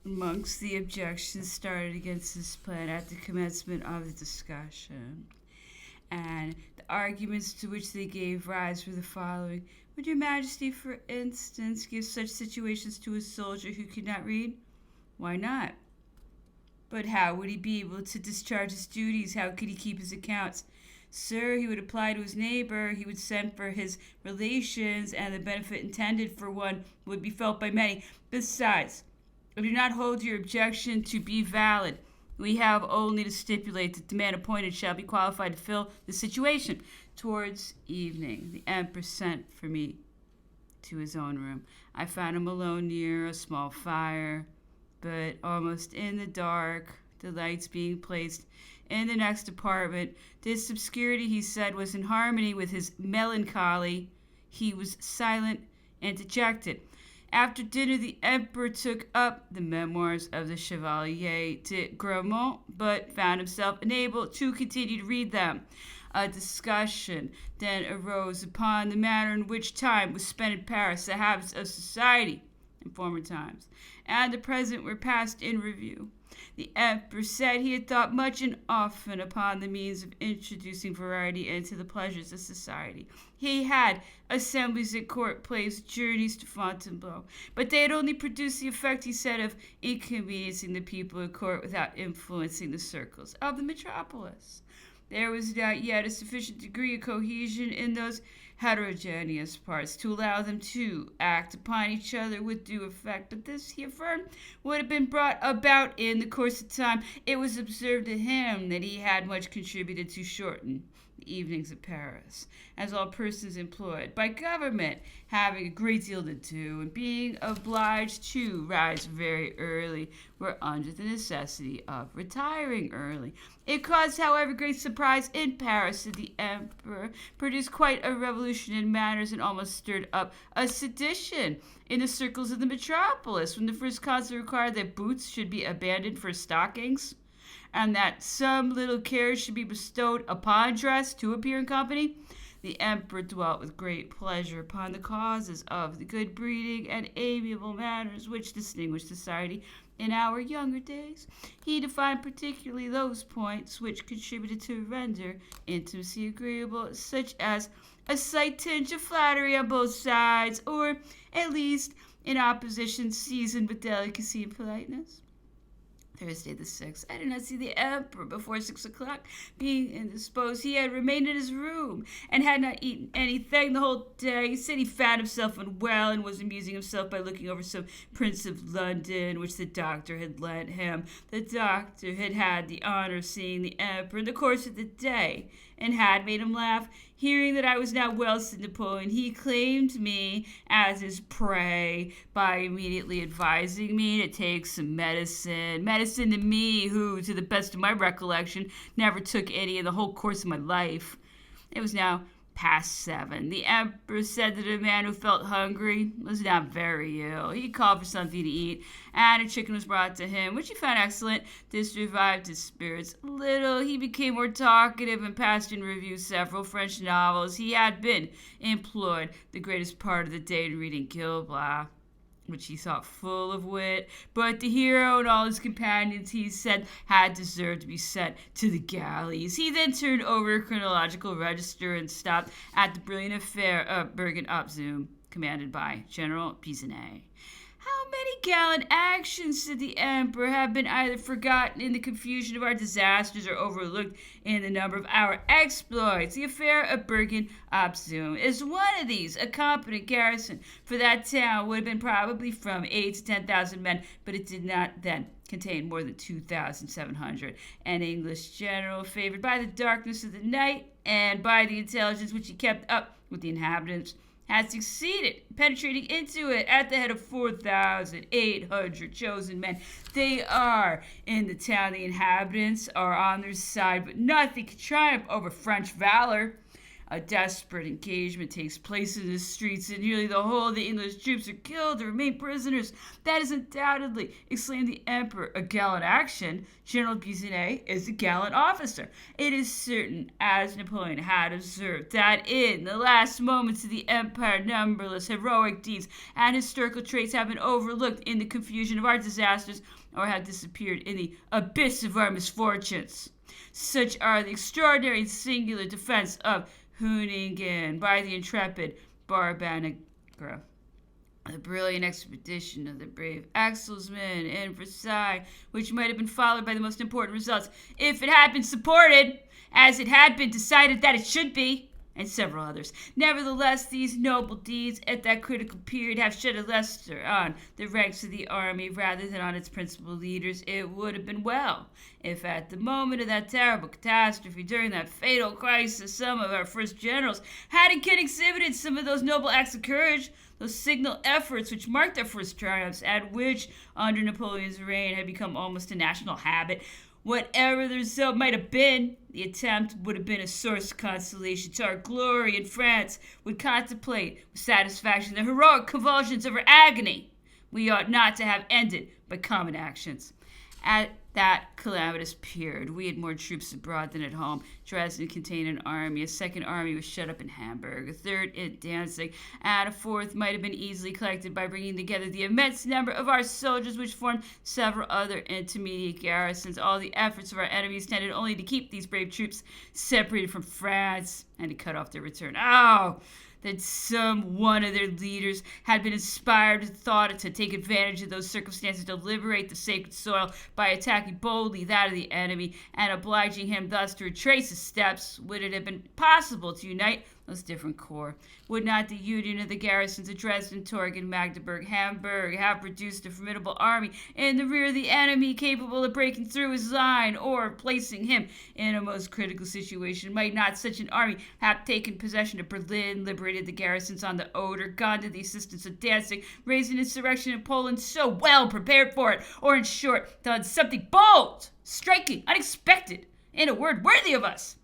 Amongst the objections started against this plan at the commencement of the discussion, and the arguments to which they gave rise were the following. Would your Majesty, for instance, give such situations to a soldier who could not read? Why not? But how would he be able to discharge his duties? How could he keep his accounts? Sir, he would apply to his neighbor, he would send for his relations, and the benefit intended for one would be felt by many. Besides, I do not hold your objection to be valid. We have only to stipulate that the man appointed shall be qualified to fill the situation. Towards evening, the emperor sent for me to his own room. I found him alone near a small fire, but almost in the dark, the lights being placed in the next apartment. This obscurity, he said, was in harmony with his melancholy. He was silent and dejected. After dinner, the emperor took up the Memoirs of the Chevalier de Grammont, but found himself unable to continue to read them. A discussion then arose upon the manner in which time was spent in Paris, the habits of society in former times, and the present were passed in review. The emperor said he had thought much and often upon the means of introducing variety into the pleasures of society. He had assemblies at court, plays, journeys to Fontainebleau, but they had only produced the effect, he said, of inconveniencing the people at court without influencing the circles of the metropolis. There was not yet a sufficient degree of cohesion in those heterogeneous parts to allow them to act upon each other with due effect. But this, he affirmed, would have been brought about in the course of time. It was observed to him that he had much contributed to shorten the evenings of Paris, as all persons employed by government, having a great deal to do, and being obliged to rise very early, were under the necessity of retiring early. It caused, however, great surprise in Paris that the emperor produced quite a revolution in manners and almost stirred up a sedition in the circles of the metropolis when the first consul required that boots should be abandoned for stockings, and that some little care should be bestowed upon dress to appear in company. The emperor dwelt with great pleasure upon the causes of the good breeding and amiable manners which distinguish society in our younger days. He defined particularly those points which contributed to render intimacy agreeable, such as a slight tinge of flattery on both sides, or at least in opposition seasoned with delicacy and politeness. Thursday the 6th. I did not see the emperor before 6 o'clock. Being indisposed, he had remained in his room and had not eaten anything the whole day. He said he found himself unwell and was amusing himself by looking over some prints of London which the doctor had lent him. The doctor had had the honor of seeing the emperor in the course of the day and had made him laugh. Hearing that I was not well, said Napoleon, he claimed me as his prey by immediately advising me to take some medicine. Medicine to me, who, to the best of my recollection, never took any in the whole course of my life. It was now past 7. The emperor said that a man who felt hungry was not very ill. He called for something to eat, and a chicken was brought to him, which he found excellent. This revived his spirits a little. He became more talkative and passed in review several French novels. He had been employed the greatest part of the day in reading Gil Blas, which he thought full of wit, but the hero and all his companions, he said, had deserved to be sent to the galleys. He then turned over a chronological register and stopped at the brilliant affair of Bergen-op-Zoom, commanded by General Pizenet. How many gallant actions, said the emperor, have been either forgotten in the confusion of our disasters or overlooked in the number of our exploits. The affair of Bergen-op-Zoom is one of these. A competent garrison for that town would have been probably from 8 to 10,000 men, but it did not then contain more than 2,700. An English general, favored by the darkness of the night and by the intelligence which he kept up with the inhabitants, had succeeded in penetrating into it at the head of 4,800 chosen men. They are in the town. The inhabitants are on their side, but nothing can triumph over French valor. A desperate engagement takes place in the streets, and nearly the whole of the English troops are killed or remain prisoners. That is undoubtedly, exclaimed the Emperor, a gallant action. General Buissonnet is a gallant officer. It is certain, as Napoleon had observed, that in the last moments of the empire numberless heroic deeds and historical traits have been overlooked in the confusion of our disasters or have disappeared in the abyss of our misfortunes. Such are the extraordinary and singular defense of Hüningen by the intrepid Barbanegra, the brilliant expedition of the brave Axel's men in Versailles, which might have been followed by the most important results if it had been supported, as it had been decided that it should be, and several others. Nevertheless, these noble deeds at that critical period have shed a lustre on the ranks of the army rather than on its principal leaders. It would have been well if at the moment of that terrible catastrophe, during that fatal crisis, some of our first generals had again exhibited some of those noble acts of courage, those signal efforts which marked their first triumphs, and which, under Napoleon's reign, had become almost a national habit. Whatever the result might have been, the attempt would have been a source of consolation to our glory, and France would contemplate with satisfaction the heroic convulsions of her agony. We ought not to have ended by common actions. At that calamitous period, we had more troops abroad than at home. Dresden contained an army. A second army was shut up in Hamburg, a third in Danzig, and a fourth might have been easily collected by bringing together the immense number of our soldiers, which formed several other intermediate garrisons. All the efforts of our enemies tended only to keep these brave troops separated from France and to cut off their return. Oh, that some one of their leaders had been inspired with thought to take advantage of those circumstances to liberate the sacred soil by attacking boldly that of the enemy and obliging him thus to retrace his steps. Would it have been possible to unite those different corps? Would not the union of the garrisons of Dresden, Torgau, Magdeburg, Hamburg have produced a formidable army in the rear of the enemy capable of breaking through his line or placing him in a most critical situation? Might not such an army have taken possession of Berlin, liberated the garrisons on the Oder, gone to the assistance of Danzig, raised an insurrection in Poland so well prepared for it, or in short, done something bold, striking, unexpected, in a word, worthy of us?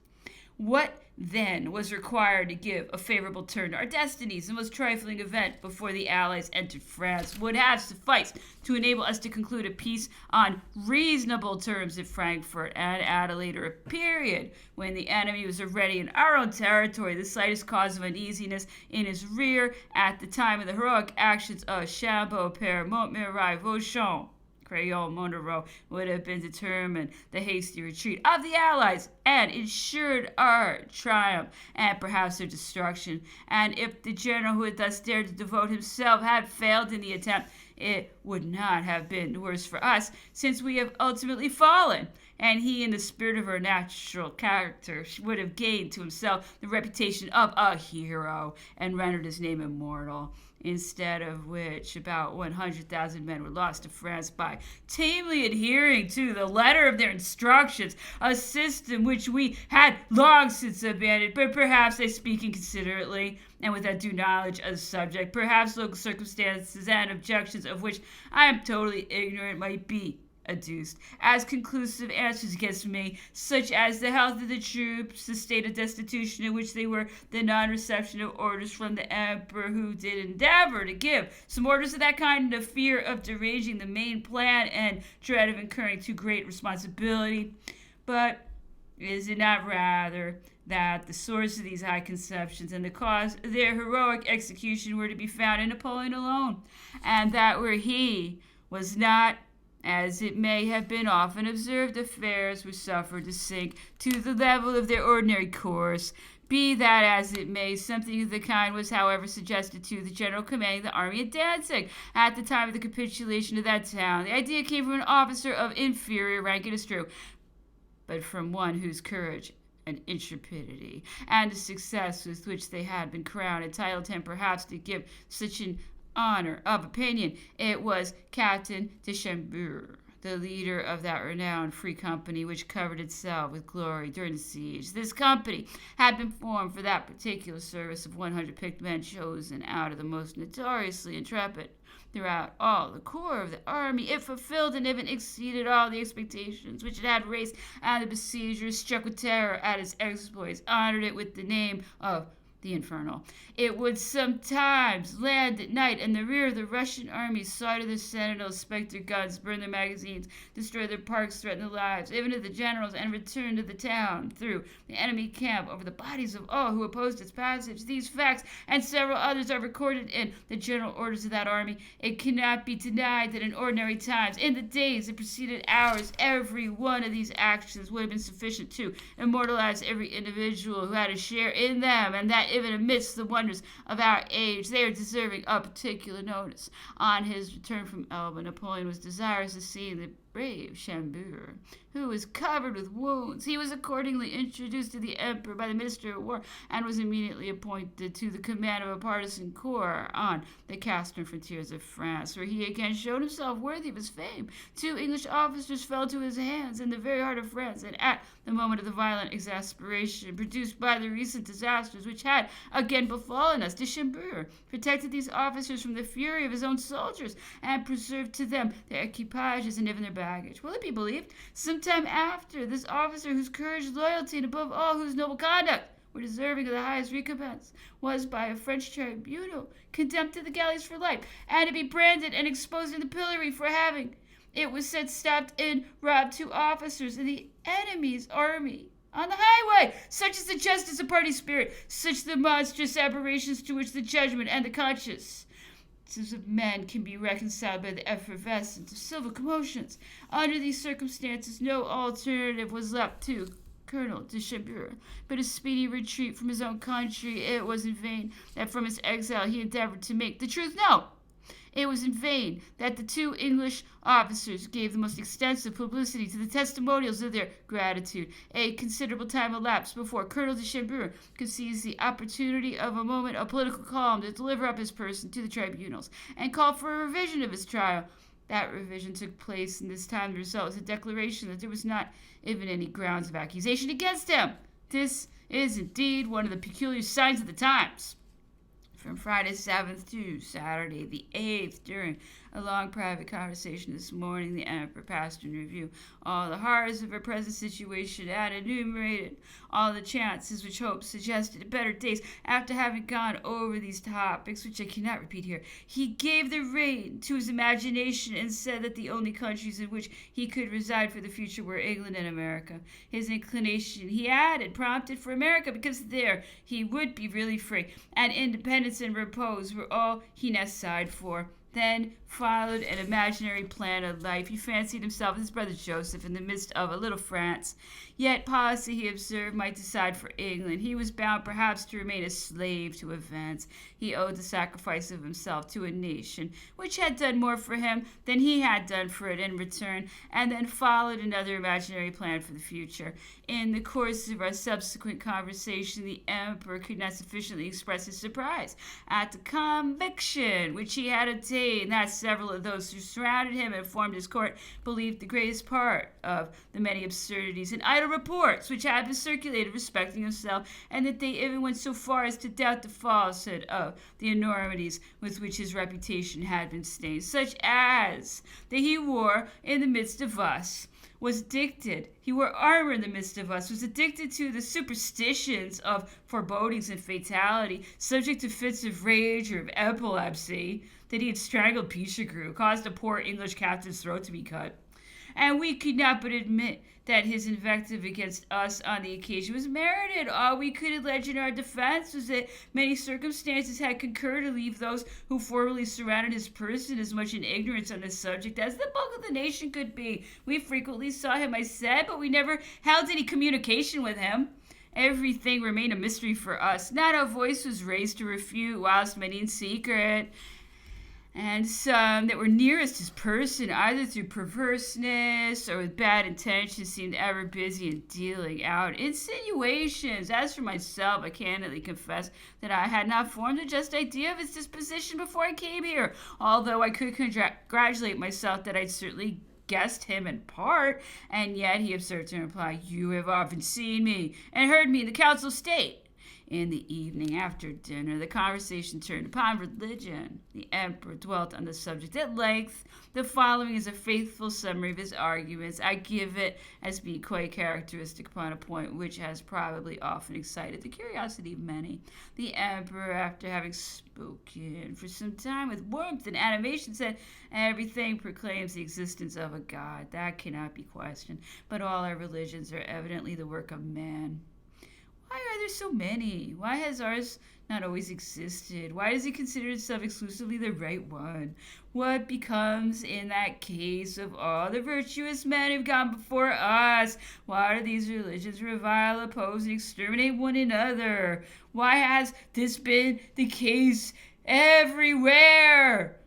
What then was required to give a favorable turn to our destinies? The most trifling event before the Allies entered France would have sufficed to enable us to conclude a peace on reasonable terms at Frankfurt, and at a later period, when the enemy was already in our own territory, the slightest cause of uneasiness in his rear at the time of the heroic actions of Chambeau, Père, Montmirail, Vauchamp, Crayon, Montereau, would have been determined the hasty retreat of the Allies and ensured our triumph and perhaps their destruction. And if the general who had thus dared to devote himself had failed in the attempt, it would not have been worse for us, since we have ultimately fallen, and he, in the spirit of our natural character, would have gained to himself the reputation of a hero and rendered his name immortal. Instead of which, about 100,000 men were lost to France by tamely adhering to the letter of their instructions, a system which we had long since abandoned. But perhaps I speak inconsiderately and without due knowledge of the subject. Perhaps local circumstances and objections of which I am totally ignorant might be adduced as conclusive answers against me, such as the health of the troops, the state of destitution in which they were, the non-reception of orders from the emperor, who did endeavor to give some orders of that kind, and the fear of deranging the main plan, and dread of incurring too great responsibility. But is it not rather that the source of these high conceptions and the cause of their heroic execution were to be found in Napoleon alone, and that where he was not, as it may have been often observed, affairs were suffered to sink to the level of their ordinary course? Be that as it may, something of the kind was, however, suggested to the general commanding the army at Danzig at the time of the capitulation of that town. The idea came from an officer of inferior rank, it is true, but from one whose courage and intrepidity and the success with which they had been crowned entitled him perhaps to give such an honor of opinion. It was Captain de Chambord, the leader of that renowned free company which covered itself with glory during the siege. This company had been formed for that particular service of 100 picked men chosen out of the most notoriously intrepid Throughout all the core of the army, it fulfilled and even exceeded all the expectations which it had raised, and the besiegers, struck with terror at its exploits, honored it with the name of the Infernal. It would sometimes land at night in the rear of the Russian army, slaughter their sentinels, spike their guns, burn their magazines, destroy their parks, threaten the lives, even of the generals, and return to the town through the enemy camp over the bodies of all who opposed its passage. These facts and several others are recorded in the general orders of that army. It cannot be denied that in ordinary times, in the days that preceded ours, every one of these actions would have been sufficient to immortalize every individual who had a share in them, and that even amidst the wonders of our age, they are deserving of particular notice. On his return from Elba, Napoleon was desirous to see the brave Chambord, who was covered with wounds. He was accordingly introduced to the emperor by the Minister of War, and was immediately appointed to the command of a partisan corps on the Castern frontiers of France, where he again showed himself worthy of his fame. 2 English officers fell to his hands in the very heart of France, and at the moment of the violent exasperation produced by the recent disasters which had again befallen us, de Chambord protected these officers from the fury of his own soldiers, and preserved to them their equipages and even their baggage. Will it be believed? Some time after, this officer, whose courage, loyalty, and above all whose noble conduct were deserving of the highest recompense, was by a French tribunal condemned to the galleys for life, and to be branded and exposed in the pillory for having, it was said, stopped and robbed 2 officers in the enemy's army on the highway. Such is the justice of party spirit, such the monstrous aberrations to which the judgment and the conscience of men can be reconciled by the effervescence of civil commotions. Under these circumstances, no alternative was left to Colonel de Chambord but a speedy retreat from his own country. It was in vain that from his exile he endeavored to make the truth known. It was in vain that the 2 English officers gave the most extensive publicity to the testimonials of their gratitude. A considerable time elapsed before Colonel de Chambord could seize the opportunity of a moment of political calm to deliver up his person to the tribunals and call for a revision of his trial. That revision took place, and this time the result was a declaration that there was not even any grounds of accusation against him. This is indeed one of the peculiar signs of the times. From Friday 7th to Saturday the 8th, during a long private conversation this morning, the emperor passed in review all the horrors of our present situation and enumerated all the chances which hope suggested in better days. After having gone over these topics, which I cannot repeat here, he gave the rein to his imagination and said that the only countries in which he could reside for the future were England and America. His inclination, he added, prompted for America, because there he would be really free, and independence and repose were all he now sighed for. Then followed an imaginary plan of life. He fancied himself with his brother Joseph in the midst of a little France. Yet policy, he observed, might decide for England. He was bound perhaps to remain a slave to events. He owed the sacrifice of himself to a nation which had done more for him than he had done for it in return. And then followed another imaginary plan for the future. In the course of our subsequent conversation, the emperor could not sufficiently express his surprise at the conviction which he had obtained that several of those who surrounded him and formed his court believed the greatest part of the many absurdities and idle reports which had been circulated respecting himself, and that they even went so far as to doubt the falsehood of the enormities with which his reputation had been stained, such as that he wore in the midst of us, he wore armor in the midst of us, was addicted to the superstitions of forebodings and fatality, subject to fits of rage or of epilepsy, that he had strangled Pichegru, caused a poor English captain's throat to be cut. And we could not but admit that his invective against us on the occasion was merited. All we could allege in our defense was that many circumstances had concurred to leave those who formerly surrounded his person as much in ignorance on this subject as the bulk of the nation could be. We frequently saw him, I said, but we never held any communication with him. Everything remained a mystery for us. Not a voice was raised to refute, whilst many in secret, and some that were nearest his person, either through perverseness or with bad intentions, seemed ever busy in dealing out insinuations. As for myself, I candidly confess that I had not formed a just idea of his disposition before I came here, although I could congratulate myself that I'd certainly guessed him in part. And yet he observed to reply, "You have often seen me and heard me in the Council of State. In the evening, after dinner, the conversation turned upon religion. The emperor dwelt on the subject at length. The following is a faithful summary of his arguments. I give it as being quite characteristic upon a point which has probably often excited the curiosity of many. The emperor, after having spoken for some time with warmth and animation, said, "Everything proclaims the existence of a God. That cannot be questioned. But all our religions are evidently the work of man. Why are there so many? Why has ours not always existed? Why does it consider itself exclusively the right one? What becomes in that case of all the virtuous men who've gone before us? Why do these religions revile, oppose, and exterminate one another? Why has this been the case everywhere?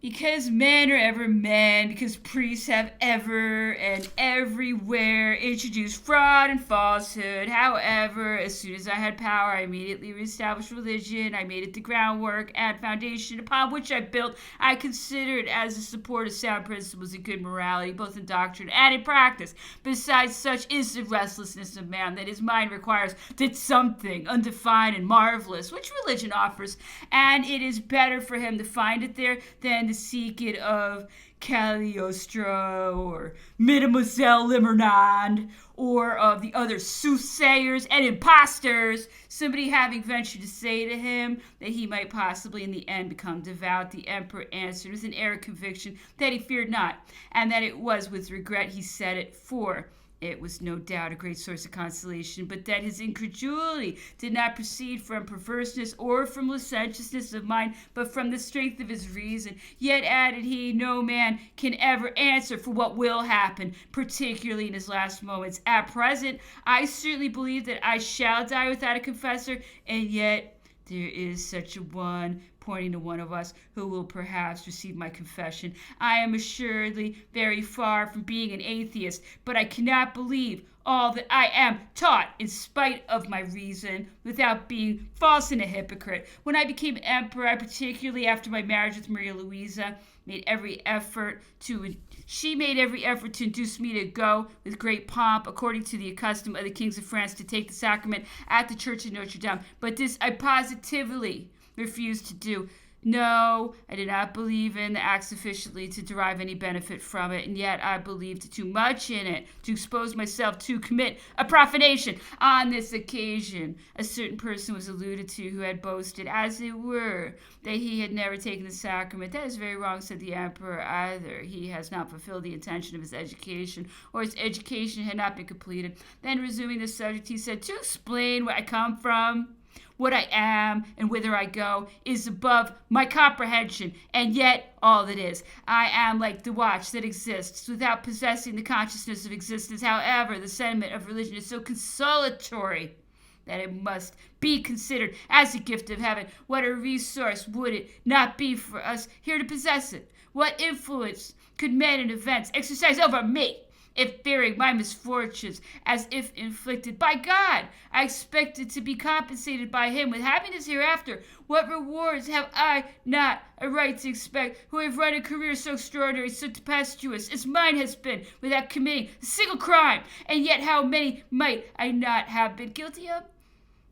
Because men are ever men, because priests have ever and everywhere introduced fraud and falsehood. However, as soon as I had power, I immediately reestablished religion. I made it the groundwork and foundation upon which I built. I considered as a support of sound principles and good morality, both in doctrine and in practice. Besides, such is the restlessness of man that his mind requires that something undefined and marvelous, which religion offers, and it is better for him to find it there than to seek it of Cagliostro or Mademoiselle Lenormand or of the other soothsayers and impostors. Somebody having ventured to say to him that he might possibly in the end become devout, the emperor answered with an air of conviction that he feared not, and that it was with regret he said it, for it was no doubt a great source of consolation, but that his incredulity did not proceed from perverseness or from licentiousness of mind, but from the strength of his reason. Yet, added he, no man can ever answer for what will happen, particularly in his last moments. At present, I certainly believe that I shall die without a confessor, and yet there is such a one, pointing to one of us, who will perhaps receive my confession. I am assuredly very far from being an atheist, but I cannot believe all that I am taught in spite of my reason, without being false and a hypocrite. When I became emperor, I particularly after my marriage with Maria Louisa, made every effort to induce me to go with great pomp, according to the custom of the kings of France, to take the sacrament at the church of Notre Dame. But this I positively refused to do. No, I did not believe in the act sufficiently to derive any benefit from it, and yet I believed too much in it to expose myself to commit a profanation. On this occasion, a certain person was alluded to who had boasted, as it were, that he had never taken the sacrament. That is very wrong, said the emperor. Either he has not fulfilled the intention of his education, or his education had not been completed. Then, resuming the subject, he said, to explain where I come from, what I am, and whither I go, is above my comprehension, and yet all that is. I am like the watch that exists without possessing the consciousness of existence. However, the sentiment of religion is so consolatory that it must be considered as a gift of heaven. What a resource would it not be for us here to possess it? What influence could men and events exercise over me? If fearing my misfortunes as if inflicted by God, I expected to be compensated by him with happiness hereafter, what rewards have I not a right to expect, who have run a career so extraordinary, so tempestuous as mine has been, without committing a single crime? And yet how many might I not have been guilty of?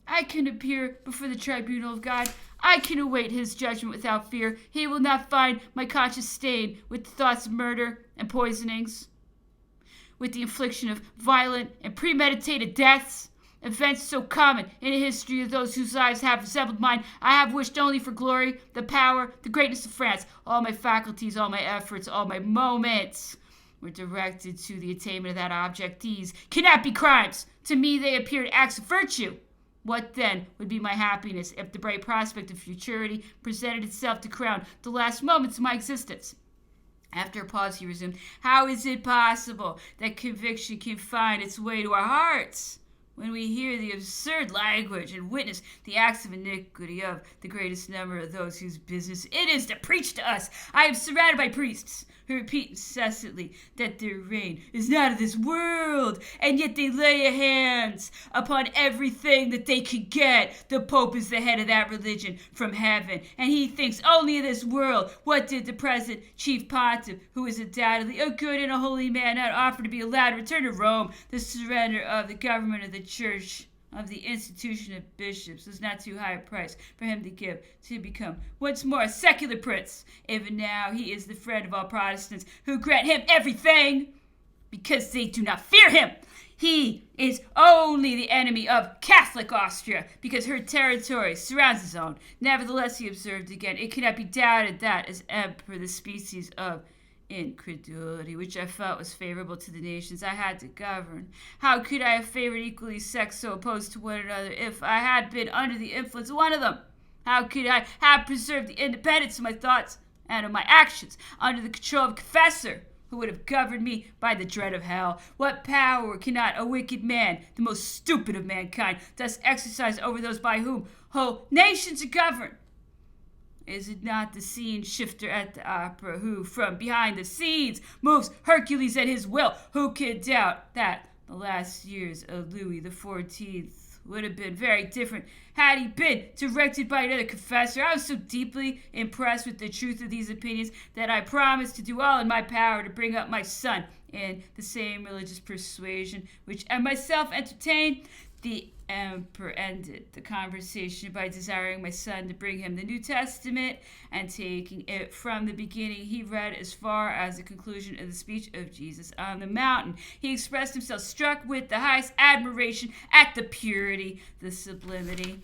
I can appear before the tribunal of God. I can await his judgment without fear. He will not find my conscience stained with the thoughts of murder and poisonings, with the infliction of violent and premeditated deaths, events so common in the history of those whose lives have resembled mine. I have wished only for glory, the power, the greatness of France. All my faculties, all my efforts, all my moments were directed to the attainment of that object. These cannot be crimes. To me they appeared acts of virtue. What then would be my happiness if the bright prospect of futurity presented itself to crown the last moments of my existence? After a pause, he resumed, how is it possible that conviction can find its way to our hearts when we hear the absurd language and witness the acts of iniquity of the greatest number of those whose business it is to preach to us? I am surrounded by priests who repeat incessantly that their reign is not of this world, and yet they lay hands upon everything that they can get. The Pope is the head of that religion from heaven, and he thinks only of this world. What did the present chief pontiff, who is undoubtedly a good and a holy man, not offer to be allowed to return to Rome, the surrender of the government of the church of the institution of bishops was not too high a price for him to give to become once more a secular prince. Even now he is the friend of all Protestants who grant him everything because they do not fear him. He is only the enemy of Catholic Austria because her territory surrounds his own. Nevertheless, he observed again, it cannot be doubted that as emperor the species of incredulity, which I felt was favorable to the nations I had to govern. How could I have favored equally sects so opposed to one another if I had been under the influence of one of them? How could I have preserved the independence of my thoughts and of my actions under the control of a confessor who would have governed me by the dread of hell? What power cannot a wicked man, the most stupid of mankind, thus exercise over those by whom whole nations are governed? Is it not the scene shifter at the opera who, from behind the scenes, moves Hercules at his will? Who could doubt that the last years of Louis XIV would have been very different had he been directed by another confessor? I was so deeply impressed with the truth of these opinions that I promised to do all in my power to bring up my son in the same religious persuasion which I myself entertained. The emperor ended the conversation by desiring my son to bring him the New Testament, and taking it from the beginning, he read as far as the conclusion of the speech of Jesus on the mountain. He expressed himself struck with the highest admiration at the purity, the sublimity,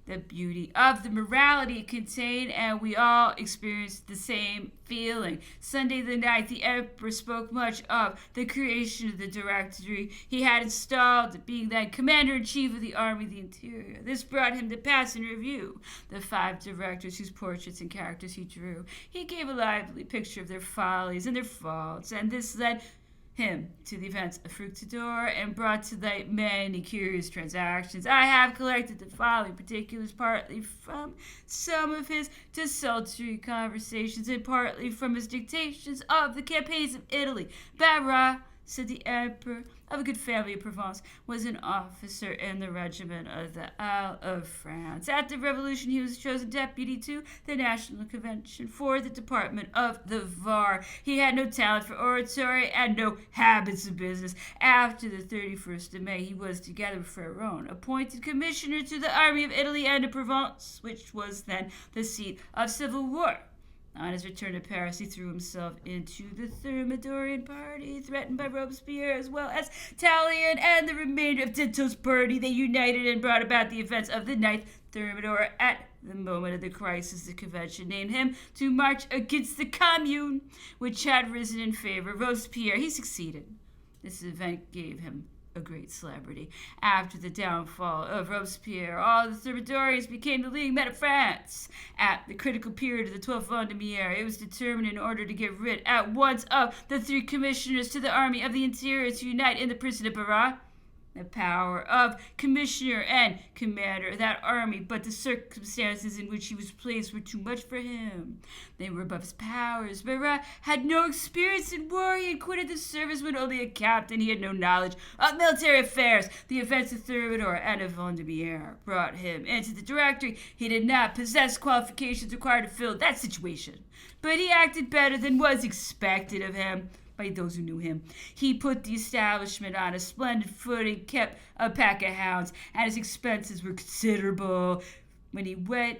the beauty of the morality it contained, and we all experienced the same feeling. Sunday the night, the emperor spoke much of the creation of the directory he had installed, being then commander-in-chief of the Army of the Interior. This brought him to pass in review the 5 directors whose portraits and characters he drew. He gave a lively picture of their follies and their faults, and this led him to the events of Fructidor and brought to light many curious transactions. I have collected the following particulars partly from some of his desultory conversations and partly from his dictations of the campaigns of Italy. Barras, said the emperor, of a good family of Provence, was an officer in the regiment of the Isle of France. At the Revolution, he was chosen deputy to the National Convention for the Department of the Var. He had no talent for oratory and no habits of business. After the 31st of May, he was, together with Ferron, appointed commissioner to the Army of Italy and of Provence, which was then the seat of civil war. On his return to Paris, he threw himself into the Thermidorian party, threatened by Robespierre as well as Tallien and the remainder of Tito's party. They united and brought about the events of the 9th Thermidor. At the moment of the crisis, the convention named him to march against the Commune, which had risen in favor of Robespierre. He succeeded. This event gave him a great celebrity. After the downfall of Robespierre, all the Thermidorians became the leading men of France. At the critical period of the 12th Vendemiaire, it was determined, in order to get rid at once of the 3 commissioners to the Army of the Interior, to unite in the person of Barras the power of commissioner and commander of that army, but the circumstances in which he was placed were too much for him. They were above his powers. Barras had no experience in war. He had quitted the service when only a captain. He had no knowledge of military affairs. The events of Thermidor and of Vendemiaire brought him into the directory. He did not possess qualifications required to fill that situation, but he acted better than was expected of him by those who knew him. He put the establishment on a splendid footing, kept a pack of hounds, and his expenses were considerable. When he went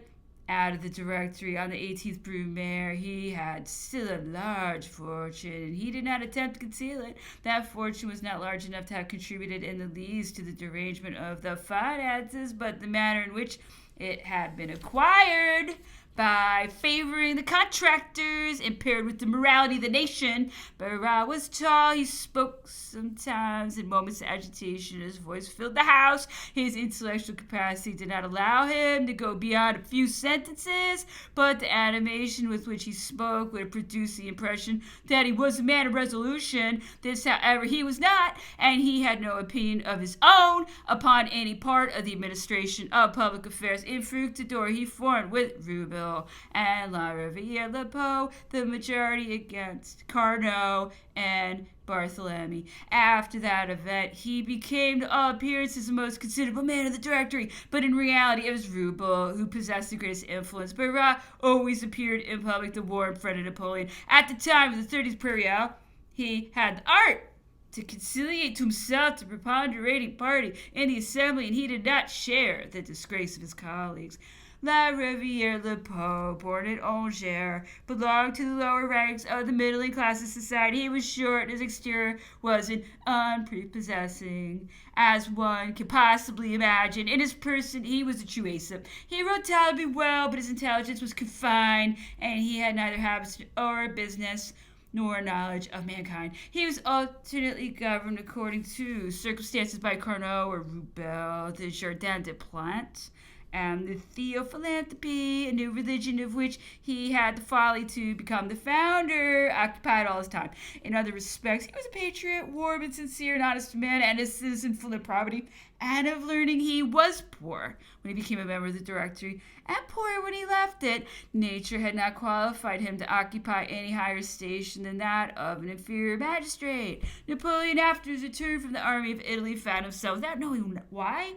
out of the directory on the 18th Brumaire, he had still a large fortune, and he did not attempt to conceal it. That fortune was not large enough to have contributed in the least to the derangement of the finances, but the manner in which it had been acquired, by favoring the contractors, impaired with the morality of the nation. Barras was tall. He spoke sometimes in moments of agitation. His voice filled the house. His intellectual capacity did not allow him to go beyond a few sentences, but the animation with which he spoke would have produced the impression that he was a man of resolution. This, however, he was not, and he had no opinion of his own upon any part of the administration of public affairs. In Fructidor, he formed with Rubel and La Rivière-le-Pau the majority against Carnot and Barthélemy. After that event, he became to all appearances the most considerable man of the directory, but in reality it was Rubel who possessed the greatest influence. Barras always appeared in public the warm friend of Napoleon. At the time of the 30th Period, he had the art to conciliate to himself the preponderating party in the assembly, and he did not share the disgrace of his colleagues. La Riviere Le Poe, born at Angers, belonged to the lower ranks of the middling class of society. He was short, and his exterior wasn't unprepossessing, as one can possibly imagine. In his person, he was a true Aesop. He wrote tolerably well, but his intelligence was confined, and he had neither habits or business nor knowledge of mankind. He was alternately governed according to circumstances by Carnot or Rubel, the Jardin des Plantes, and the Theophilanthropy, a new religion of which he had the folly to become the founder, occupied all his time. In other respects, he was a patriot, warm and sincere and honest man, and a citizen full of probity and of learning. He was poor when he became a member of the Directory, and poor when he left it. Nature had not qualified him to occupy any higher station than that of an inferior magistrate. Napoleon, after his return from the army of Italy, found himself, without knowing why,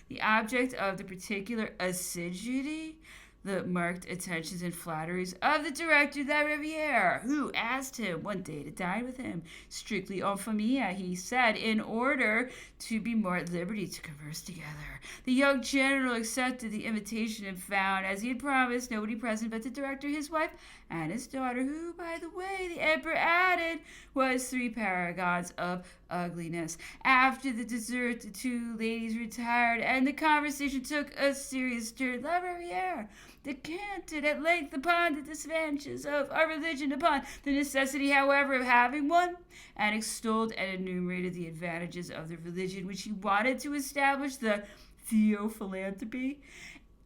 the object of the particular assiduity, the marked attentions and flatteries of the director La Riviere, who asked him one day to dine with him, strictly en famille, he said, in order to be more at liberty to converse together. The young general accepted the invitation and found, as he had promised, nobody present but the director, his wife, and his daughter, who, by the way, the emperor added, was 3 paragons of ugliness. After the dessert, the 2 ladies retired, and the conversation took a serious turn. La Riviere descanted at length upon the disadvantages of our religion, upon the necessity, however, of having one, and extolled and enumerated the advantages of the religion which he wanted to establish, the Theophilanthropy.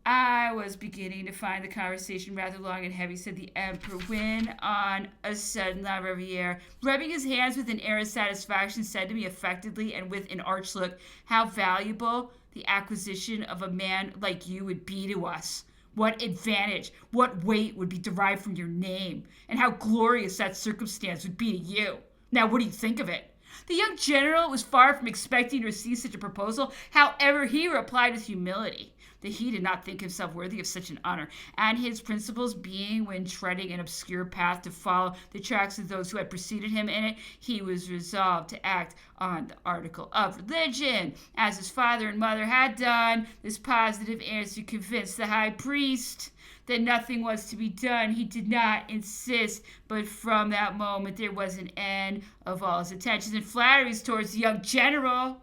I was beginning to find the conversation rather long and heavy, said the emperor, when on a sudden La Riviere, rubbing his hands with an air of satisfaction, said to me affectedly and with an arch look, how valuable the acquisition of a man like you would be to us. What advantage, what weight would be derived from your name, and how glorious that circumstance would be to you. Now, what do you think of it? The young general was far from expecting to receive such a proposal. However, he replied with humility that he did not think himself worthy of such an honor, and his principles being, when treading an obscure path, to follow the tracks of those who had preceded him in it, he was resolved to act on the article of religion, as his father and mother had done. This positive answer convinced the high priest that nothing was to be done. He did not insist, but from that moment there was an end of all his attentions and flatteries towards the young general.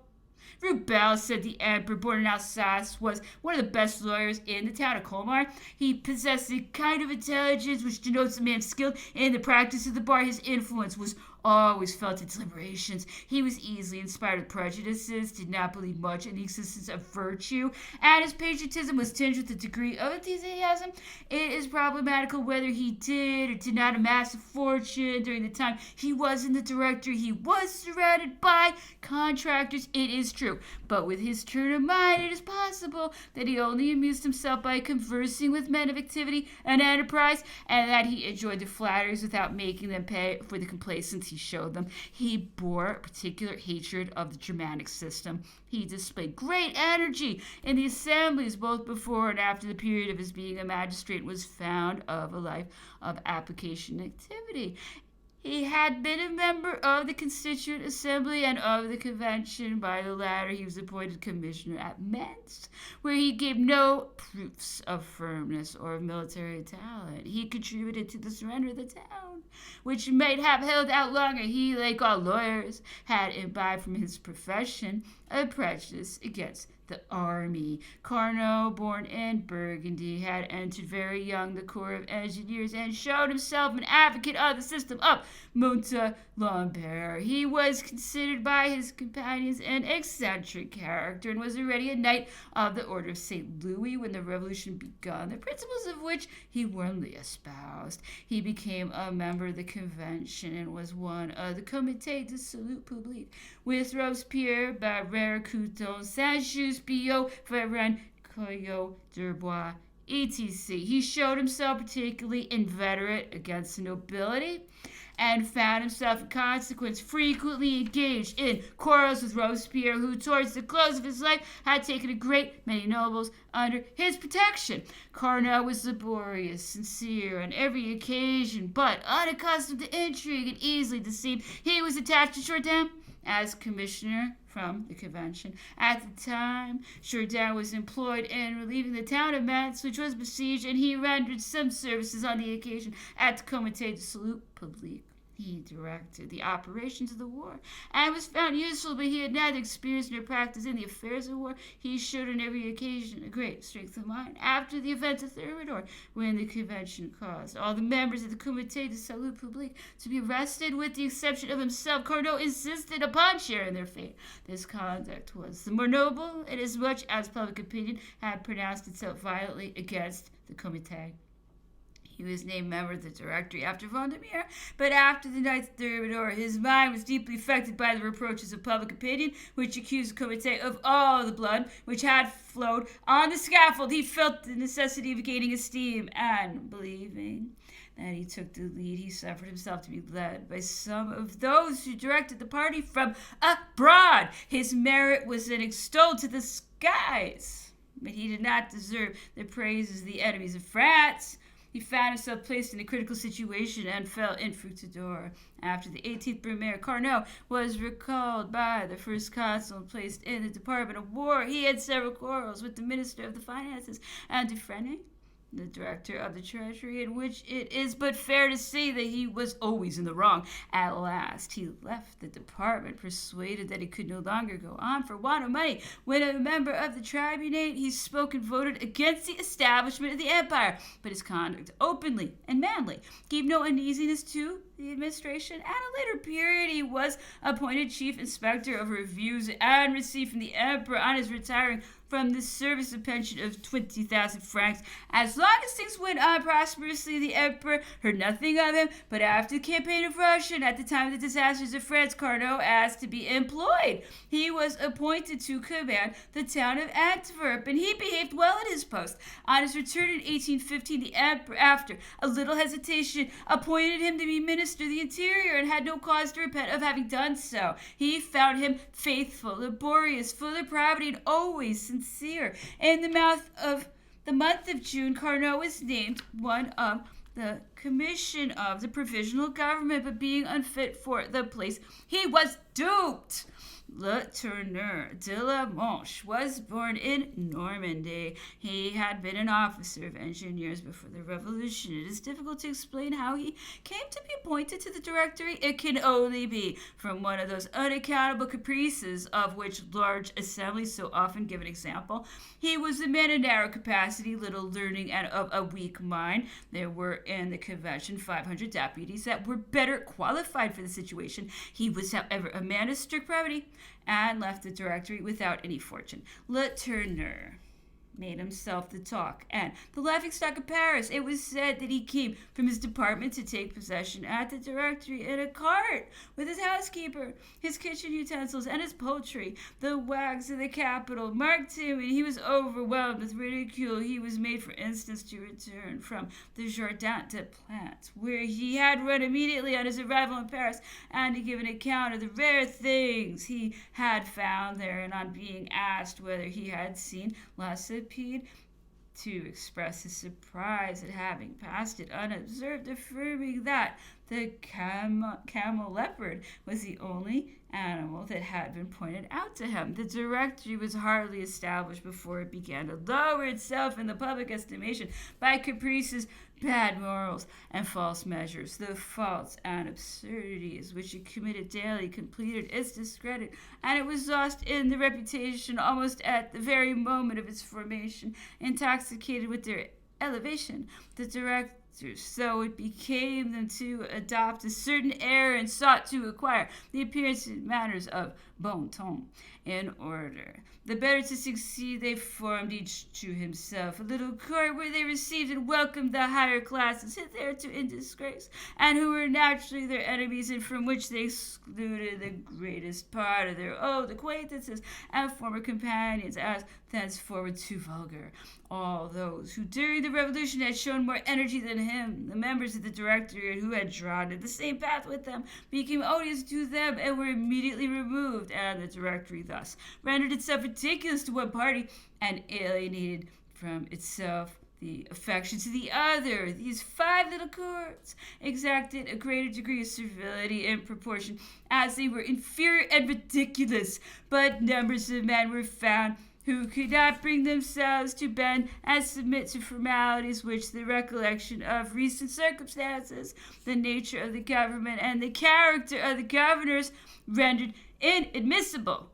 Rubel, said the emperor, born in Alsace, was one of the best lawyers in the town of Colmar. He possessed a kind of intelligence which denotes a man skilled in the practice of the bar. His influence was always felt in deliberations. He was easily inspired with prejudices, did not believe much in the existence of virtue, and his patriotism was tinged with a degree of enthusiasm. It is problematical whether he did or did not amass a fortune during the time he was in the Directory. He was surrounded by contractors, it is true, but with his turn of mind it is possible that he only amused himself by conversing with men of activity and enterprise, and that he enjoyed the flatteries without making them pay for the complaisance he showed them. He bore a particular hatred of the Germanic system. He displayed great energy in the assemblies both before and after the period of his being a magistrate, was found of a life of application and activity. He had been a member of the Constituent Assembly and of the Convention. By the latter, he was appointed commissioner at Metz, where he gave no proofs of firmness or of military talent. He contributed to the surrender of the town, which might have held out longer. He, like all lawyers, had imbibed from his profession a prejudice against the army. Carnot, born in Burgundy, had entered very young the Corps of Engineers and showed himself an advocate of the system of Montalembert. He was considered by his companions an eccentric character and was already a knight of the Order of St. Louis when the Revolution begun, the principles of which he warmly espoused. He became a member of the Convention and was one of the Comité de Salut Public with Robespierre, Barrère, Couthon, Saint-Just, Biot, Varenne, Coyot, Durbois, etc. He showed himself particularly inveterate against the nobility and found himself in consequence frequently engaged in quarrels with Robespierre, who towards the close of his life had taken a great many nobles under his protection. Carnot was laborious, sincere on every occasion, but unaccustomed to intrigue and easily deceived. He was attached to Jourdan as commissioner from the convention. At the time, Jourdan was employed in relieving the town of Metz, which was besieged, and he rendered some services on the occasion at the Comité de Salut Public. He directed the operations of the war and was found useful, but he had neither experience nor practice in the affairs of war. He showed on every occasion a great strength of mind. After the event of Thermidor, when the convention caused all the members of the Comité de Salut Public to be arrested, with the exception of himself, Carnot insisted upon sharing their fate. This conduct was the more noble, inasmuch as public opinion had pronounced itself violently against the Comité. He was named member of the Directory after Vendemiaire, but after the Knights of Thermidor, his mind was deeply affected by the reproaches of public opinion, which accused the Comité of all the blood which had flowed on the scaffold. He felt the necessity of gaining esteem, and believing that he took the lead, he suffered himself to be led by some of those who directed the party from abroad. His merit was then extolled to the skies, but he did not deserve the praises of the enemies of France. He found himself placed in a critical situation and fell in fructidor. After the 18th Brumaire, Carnot was recalled by the first consul and placed in the Department of War. He had several quarrels with the Minister of the Finances and Dufresne, the Director of the Treasury, in which it is but fair to say that he was always in the wrong. At last, he left the department, persuaded that he could no longer go on for want of money. When a member of the tribunate, he spoke and voted against the establishment of the empire, but his conduct, openly and manly, gave no uneasiness to the administration. At a later period, he was appointed chief inspector of reviews and received from the emperor on his retiring from the service a pension of 20,000 francs. As long as things went on prosperously, the emperor heard nothing of him, but after the campaign of Russia and at the time of the disasters of France, Carnot asked to be employed. He was appointed to command the town of Antwerp, and he behaved well at his post. On his return in 1815, the emperor, after a little hesitation, appointed him to be minister of the interior, and had no cause to repent of having done so. He found him faithful, laborious, full of probity, and always sincere. In the month of June, Carnot was named one of the commission of the provisional government, but being unfit for the place, he was duped. Le Tourneur de la Manche was born in Normandy. He had been an officer of engineers before the Revolution. It is difficult to explain how he came to be appointed to the Directory. It can only be from one of those unaccountable caprices of which large assemblies so often give an example. He was a man of narrow capacity, little learning, and of a weak mind. There were in the convention 500 deputies that were better qualified for the situation. He was, however, a man of strict probity, and left the Directory without any fortune. Le Tourneur made himself the talk and the laughingstock of Paris. It was said that he came from his department to take possession at the Directory in a cart with his housekeeper, his kitchen utensils, and his poultry. The wags of the capital marked him, and he was overwhelmed with ridicule. He was made, for instance, to return from the Jardin des Plantes, where he had run immediately on his arrival in Paris, and to give an account of the rare things he had found there, and on being asked whether he had seen La to express his surprise at having passed it unobserved, affirming that the camel leopard was the only animal that had been pointed out to him. The Directory was hardly established before it began to lower itself in the public estimation by caprices, bad morals, and false measures. The faults and absurdities which it committed daily completed its discredit, and it was lost in the reputation almost at the very moment of its formation. Intoxicated with their elevation, the Directory, so it became them to adopt a certain air and sought to acquire the appearance and manners of bon ton. In order the better to succeed, they formed each to himself a little court where they received and welcomed the higher classes hitherto in disgrace, and who were naturally their enemies, and from which they excluded the greatest part of their old acquaintances and former companions, as thenceforward too vulgar all those who during the revolution had shown more energy than him, the members of the directorate who had trodden the same path with them, became odious to them and were immediately removed, and the directory thus rendered itself ridiculous to one party and alienated from itself the affections of the other. These 5 little courts exacted a greater degree of servility in proportion as they were inferior and ridiculous, but numbers of men were found who could not bring themselves to bend and submit to formalities which the recollection of recent circumstances, the nature of the government, and the character of the governors rendered inadmissible.